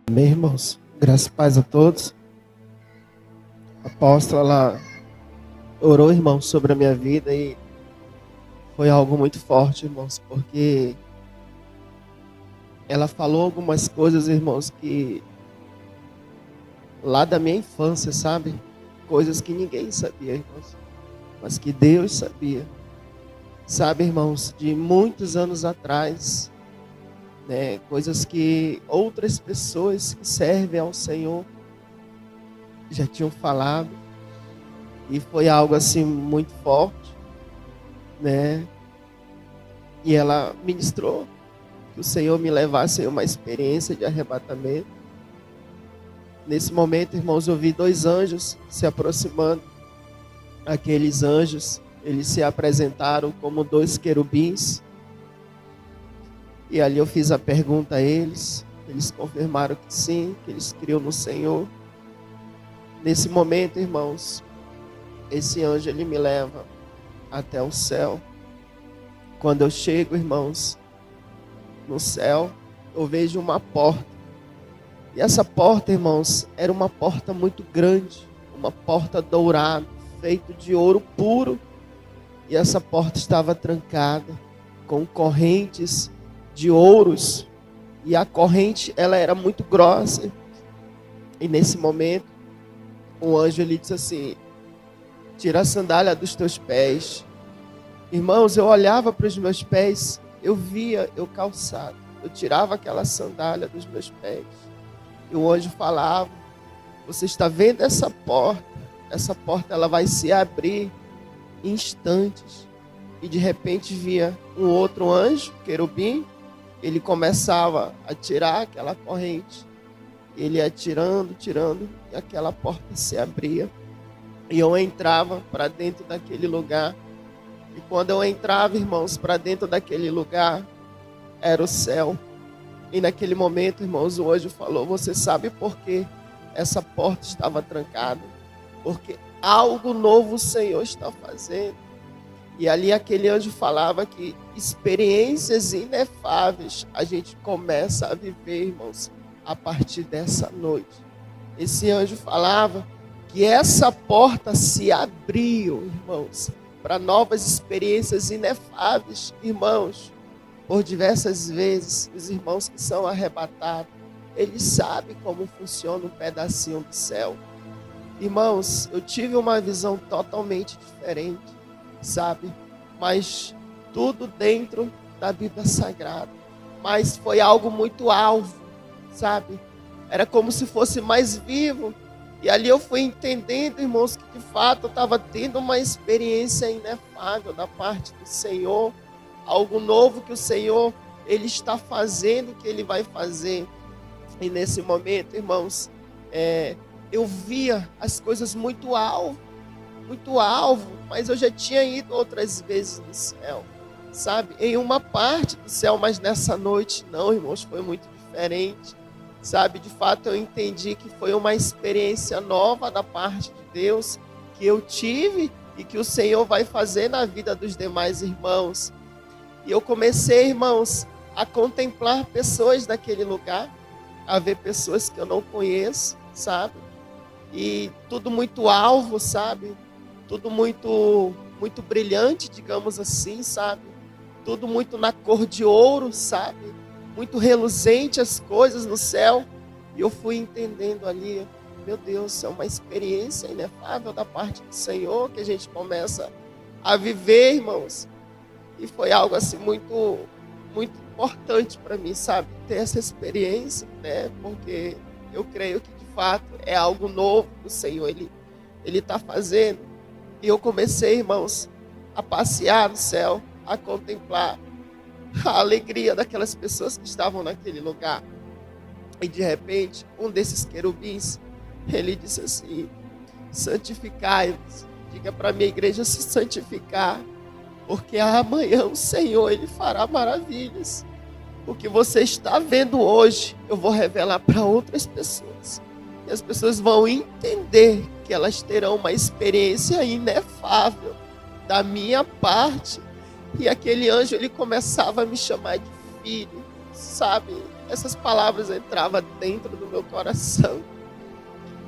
Amém, irmãos? Graças e paz a todos. A apóstola, ela orou, irmãos, sobre a minha vida e foi algo muito forte, irmãos, porque ela falou algumas coisas, irmãos, que lá da minha infância, sabe? Coisas que ninguém sabia, irmãos, mas que Deus sabia. Sabe, irmãos, de muitos anos atrás, né? Coisas que outras pessoas que servem ao Senhor já tinham falado. E foi algo assim muito forte, né? E ela ministrou que o Senhor me levasse a uma experiência de arrebatamento. Nesse momento, irmãos, eu vi 2 anjos se aproximando. Aqueles anjos, eles se apresentaram como 2 querubins. E ali eu fiz a pergunta a eles. Eles confirmaram que sim, que eles criam no Senhor. Nesse momento, irmãos, esse anjo, ele me leva até o céu. Quando eu chego, irmãos, no céu, eu vejo uma porta. E essa porta, irmãos, era uma porta muito grande, uma porta dourada, feita de ouro puro. E essa porta estava trancada com correntes de ouros. E a corrente, ela era muito grossa. E nesse momento, o anjo, ele disse assim: tira a sandália dos teus pés. Irmãos, eu olhava para os meus pés, eu via eu calçado. Eu tirava aquela sandália dos meus pés. E o anjo falava: você está vendo essa porta? Essa porta, ela vai se abrir em instantes. E de repente via um outro anjo, querubim. Ele começava a tirar aquela corrente. Ele ia tirando, e aquela porta se abria. E eu entrava para dentro daquele lugar. E quando eu entrava, irmãos, para dentro daquele lugar, era o céu. E naquele momento, irmãos, o anjo falou: você sabe por que essa porta estava trancada? Porque algo novo o Senhor está fazendo. E ali aquele anjo falava que experiências inefáveis a gente começa a viver, irmãos, a partir dessa noite. Esse anjo falava que essa porta se abriu, irmãos, para novas experiências inefáveis, irmãos. Por diversas vezes, os irmãos que são arrebatados, eles sabem como funciona um pedacinho do céu. Irmãos, eu tive uma visão totalmente diferente, sabe? Mas tudo dentro da Bíblia Sagrada. Mas foi algo muito alvo, sabe? Era como se fosse mais vivo. E ali eu fui entendendo, irmãos, que de fato eu estava tendo uma experiência inefável da parte do Senhor. Algo novo que o Senhor, Ele está fazendo, que Ele vai fazer. E nesse momento, irmãos, eu via as coisas muito alvo, mas eu já tinha ido outras vezes no céu, sabe? Em uma parte do céu, mas nessa noite não, irmãos, foi muito diferente, sabe? De fato eu entendi que foi uma experiência nova da parte de Deus, que eu tive e que o Senhor vai fazer na vida dos demais irmãos. E eu comecei, irmãos, a contemplar pessoas daquele lugar, a ver pessoas que eu não conheço, sabe? E tudo muito alvo, sabe? Tudo muito brilhante, digamos assim, sabe? Tudo muito na cor de ouro, sabe? Muito reluzente as coisas no céu. E eu fui entendendo ali, meu Deus, é uma experiência inefável da parte do Senhor que a gente começa a viver, irmãos. E foi algo assim muito importante para mim, sabe? Ter essa experiência, né? Porque eu creio que de fato é algo novo que o Senhor Ele está fazendo. E eu comecei, irmãos, a passear no céu, a contemplar a alegria daquelas pessoas que estavam naquele lugar. E de repente, um desses querubins, ele disse assim: santificai-vos diga para a minha igreja se santificar, porque amanhã o Senhor, Ele fará maravilhas. O que você está vendo hoje, eu vou revelar para outras pessoas. E as pessoas vão entender que elas terão uma experiência inefável da minha parte. E aquele anjo, ele começava a me chamar de filho, sabe? Essas palavras entravam dentro do meu coração.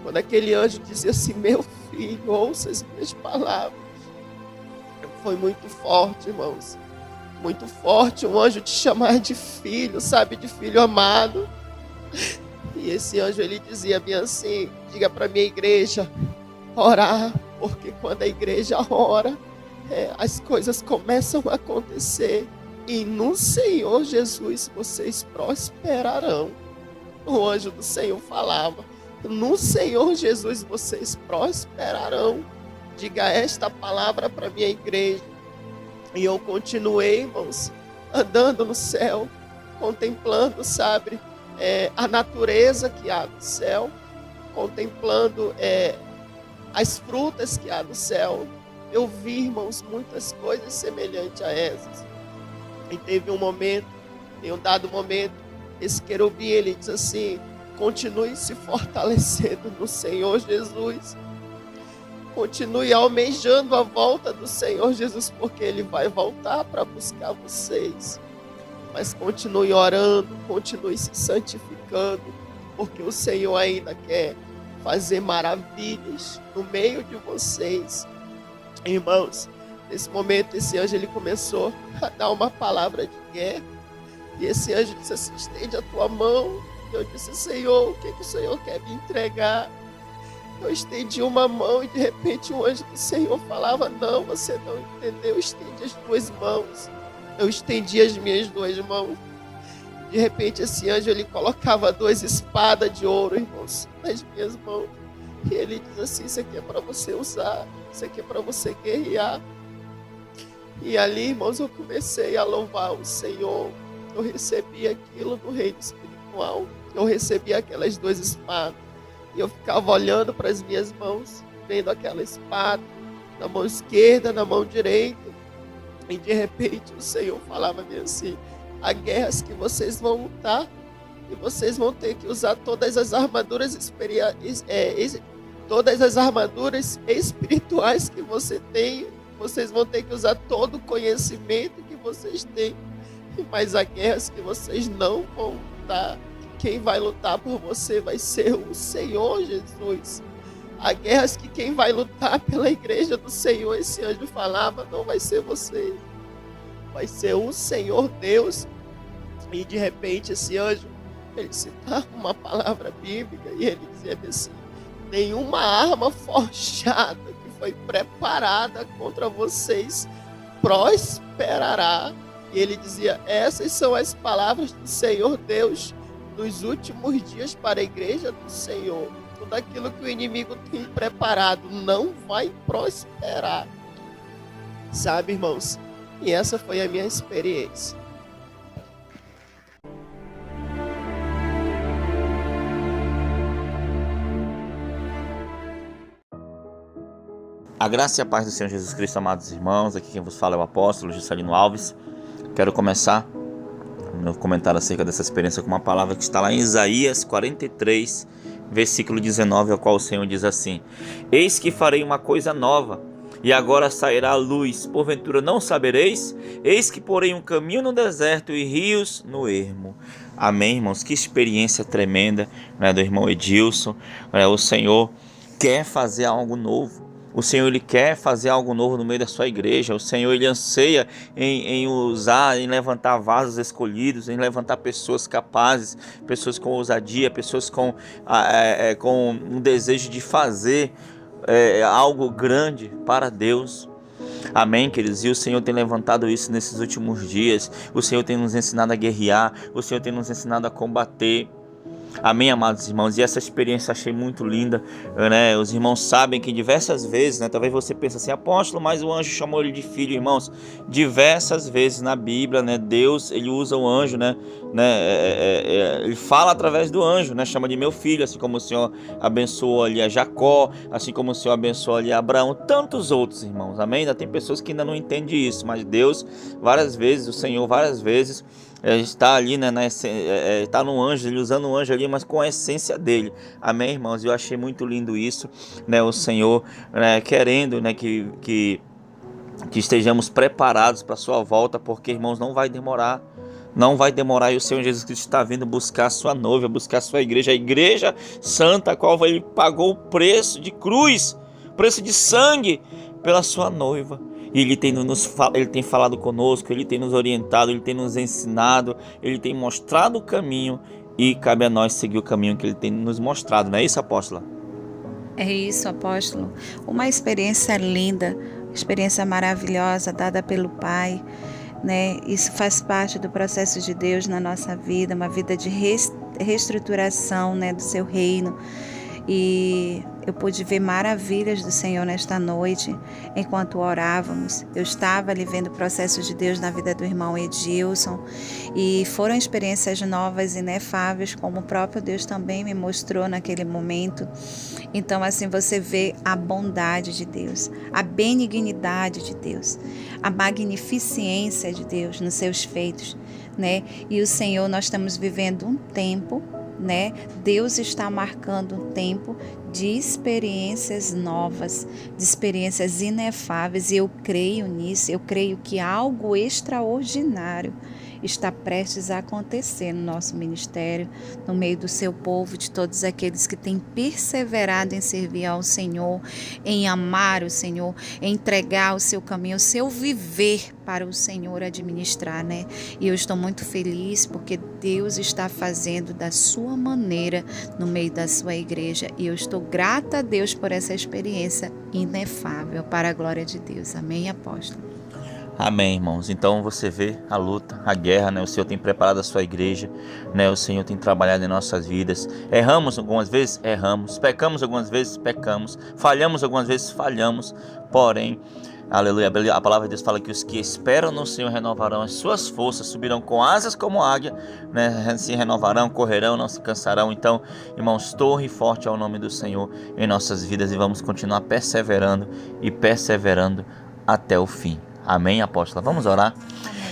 Quando aquele anjo dizia assim: meu filho, ouça as minhas palavras. Foi muito forte, irmãos. Muito forte um anjo te chamar de filho, sabe? De filho amado. E esse anjo, ele dizia bem assim: diga para minha igreja orar, porque quando a igreja ora, as coisas começam a acontecer. E no Senhor Jesus vocês prosperarão. O anjo do Senhor falava: no Senhor Jesus vocês prosperarão. Diga esta palavra para minha igreja. E eu continuei, irmãos, andando no céu, contemplando, sabe, a natureza que há no céu, contemplando as frutas que há no céu. Eu vi, irmãos, muitas coisas semelhantes a essas. E teve um momento, em um dado momento, esse querubim, ele diz assim: continue se fortalecendo no Senhor Jesus. Continue almejando a volta do Senhor Jesus, porque Ele vai voltar para buscar vocês. Mas continue orando, continue se santificando, porque o Senhor ainda quer fazer maravilhas no meio de vocês. Irmãos, nesse momento, esse anjo, ele começou a dar uma palavra de guerra. E esse anjo disse assim: estende a tua mão. E eu disse: Senhor, o que o Senhor quer me entregar? Eu estendi uma mão e de repente o anjo do Senhor falava: não, você não entendeu, estende as duas mãos. Eu estendi as minhas duas mãos. De repente esse anjo, ele colocava duas espadas de ouro, irmãos, nas minhas mãos. E ele diz assim: isso aqui é para você usar, isso aqui é para você guerrear. E ali, irmãos, eu comecei a louvar o Senhor. Eu recebi aquilo do reino espiritual. Eu recebi aquelas duas espadas. E eu ficava olhando para as minhas mãos, vendo aquela espada na mão esquerda, na mão direita. E de repente o Senhor falava assim: há guerras que vocês vão lutar e vocês vão ter que usar todas as armaduras espirituais que você tem. Vocês vão ter que usar todo o conhecimento que vocês têm. Mas há guerras que vocês não vão lutar. Quem vai lutar por você vai ser o Senhor Jesus. Há guerras que quem vai lutar pela igreja do Senhor, esse anjo falava, não vai ser você, vai ser o Senhor Deus. E de repente esse anjo, ele citava uma palavra bíblica e ele dizia assim: nenhuma arma forjada que foi preparada contra vocês prosperará. E ele dizia: essas são as palavras do Senhor Deus nos últimos dias para a igreja do Senhor. Tudo aquilo que o inimigo tem preparado não vai prosperar. Sabe, irmãos? E essa foi a minha experiência. A graça e a paz do Senhor Jesus Cristo, amados irmãos. Aqui quem vos fala é o apóstolo Juscelino Alves. Quero começar meu comentário acerca dessa experiência com uma palavra que está lá em Isaías 43, versículo 19, ao qual o Senhor diz assim: eis que farei uma coisa nova, e agora sairá a luz, porventura não sabereis? Eis que porei um caminho no deserto e rios no ermo. Amém, irmãos? Que experiência tremenda, né, do irmão Edilson. O Senhor quer fazer algo novo. O Senhor, Ele quer fazer algo novo no meio da sua igreja. O Senhor, Ele anseia em usar, em levantar vasos escolhidos, em levantar pessoas capazes, pessoas com ousadia, pessoas com um desejo de fazer algo grande para Deus. Amém, queridos? E o Senhor tem levantado isso nesses últimos dias. O Senhor tem nos ensinado a guerrear. O Senhor tem nos ensinado a combater. Amém, amados irmãos? E essa experiência eu achei muito linda, né? Os irmãos sabem que diversas vezes, né? Talvez você pense assim, apóstolo, mas o anjo chamou ele de filho, irmãos. Diversas vezes na Bíblia, né? Deus, ele usa o anjo, né? Ele fala através do anjo, né? Chama de meu filho, assim como o Senhor abençoou ali a Jacó, assim como o Senhor abençoou ali a Abraão, tantos outros, irmãos. Amém? Ainda tem pessoas que ainda não entendem isso, mas Deus, várias vezes, o Senhor, várias vezes, está ali, né, está no anjo, ele usando o anjo ali, mas com a essência dele. Amém, irmãos? Eu achei muito lindo isso, né? O Senhor, né, querendo, né, que estejamos preparados para a sua volta, porque, irmãos, não vai demorar. Não vai demorar, e o Senhor Jesus Cristo está vindo buscar a sua noiva, buscar a sua igreja, a igreja santa, a qual ele pagou o preço de cruz, preço de sangue pela sua noiva. E ele tem falado conosco, ele tem nos orientado, ele tem nos ensinado, ele tem mostrado o caminho, e cabe a nós seguir o caminho que ele tem nos mostrado, não é isso, apóstola? É isso, apóstolo. Uma experiência linda, experiência maravilhosa dada pelo Pai, né? Isso faz parte do processo de Deus na nossa vida, uma vida de reestruturação, né, do seu reino. E eu pude ver maravilhas do Senhor nesta noite, enquanto orávamos. Eu estava ali vendo o processo de Deus na vida do irmão Edilson, e foram experiências novas, inefáveis, como o próprio Deus também me mostrou naquele momento. Então, assim, você vê a bondade de Deus, a benignidade de Deus, a magnificência de Deus nos seus feitos, né? E o Senhor, nós estamos vivendo um tempo, né? Deus está marcando um tempo de experiências novas, de experiências inefáveis, e eu creio nisso. Eu creio que algo extraordinário está prestes a acontecer no nosso ministério, no meio do seu povo, de todos aqueles que têm perseverado em servir ao Senhor, em amar o Senhor, em entregar o seu caminho, o seu viver para o Senhor administrar, né? E eu estou muito feliz porque Deus está fazendo da sua maneira no meio da sua igreja, e eu estou grata a Deus por essa experiência inefável, para a glória de Deus. Amém, apóstolo? Amém, irmãos. Então você vê a luta, a guerra, né? O Senhor tem preparado a sua igreja, né? O Senhor tem trabalhado em nossas vidas. Erramos algumas vezes? Erramos. Pecamos algumas vezes? Pecamos. Falhamos algumas vezes? Falhamos. Porém, aleluia, a palavra de Deus fala que os que esperam no Senhor renovarão as suas forças, subirão com asas como águia, né? Se renovarão, correrão, não se cansarão. Então, irmãos, torre forte ao nome do Senhor em nossas vidas, e vamos continuar perseverando e perseverando até o fim. Amém, apóstola? Vamos orar.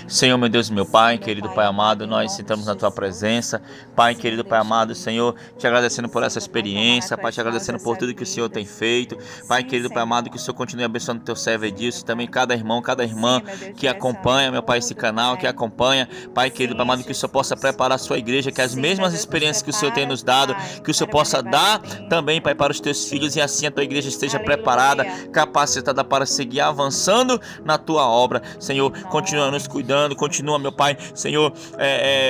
Senhor, meu Deus e meu Pai, querido Pai amado, nós sentamos na Tua presença. Pai, querido Pai amado, Senhor, te agradecendo por essa experiência, Pai, te agradecendo por tudo que o Senhor tem feito. Pai, querido Pai amado, que o Senhor continue abençoando o Teu servo Edilson, e também cada irmão, cada irmã que acompanha, meu Pai, esse canal, que acompanha. Pai, querido Pai amado, que o Senhor possa preparar a sua igreja, que as mesmas experiências que o Senhor tem nos dado, que o Senhor possa dar também, Pai, para os Teus filhos, e assim a Tua igreja esteja preparada, capacitada para seguir avançando na Tua obra. Senhor, continua nos cuidando, continua, meu Pai, Senhor,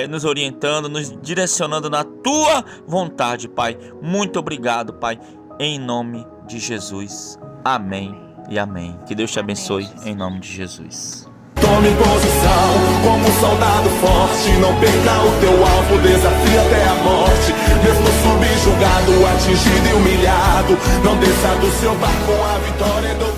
nos orientando, nos direcionando na Tua vontade, Pai. Muito obrigado, Pai, em nome de Jesus. Amém e amém. Que Deus te abençoe, em nome de Jesus. Tome posição como um soldado forte, não perca o teu alvo, desafie até a morte. Mesmo subjugado, atingido e humilhado, não desça do seu barco, a vitória é do